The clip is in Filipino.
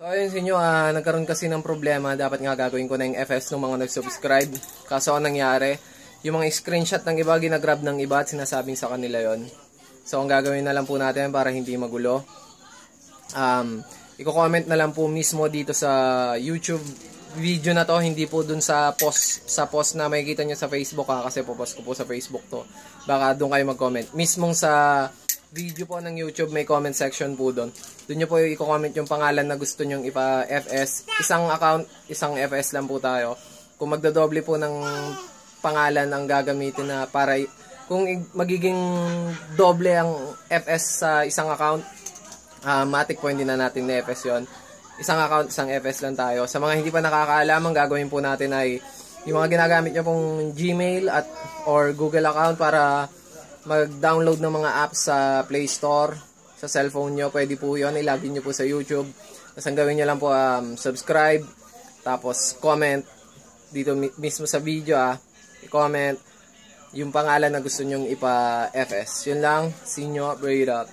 So ayun sa inyo, nagkaroon kasi ng problema. Dapat nga gagawin ko na yung FS ng mga nag-subscribe. Kaso ang nangyari, yung mga screenshot ng iba, ginagrab ng iba at sinasabing sa kanila yon. So ang gagawin na lang po natin para hindi magulo, i-comment na lang po mismo dito sa YouTube video na to, hindi po dun sa post na makikita nyo sa Facebook kasi popost ko po sa Facebook to. Baka dun kayo mag-comment. Mismong sa video po ng YouTube, may comment section po doon. Doon nyo po i-comment yung pangalan na gusto nyong ipa-FS. Isang account, isang FS lang po tayo. Kung magdodoble po ng pangalan ang gagamitin na para, kung magiging doble ang FS sa isang account, matik po hindi na natin na-FS yun. Isang account, isang FS lang tayo. Sa mga hindi pa nakakaalam, ang gagawin po natin ay yung mga ginagamit nyo pong Gmail or Google account para mag-download ng mga apps sa Play Store, sa cellphone nyo, pwede po yun, ilagin nyo po sa YouTube. Tapos ang gawin nyo lang po, subscribe, tapos comment, dito mismo sa video, i-comment yung pangalan na gusto nyong ipa-FS. Yun lang, see nyo, braid up.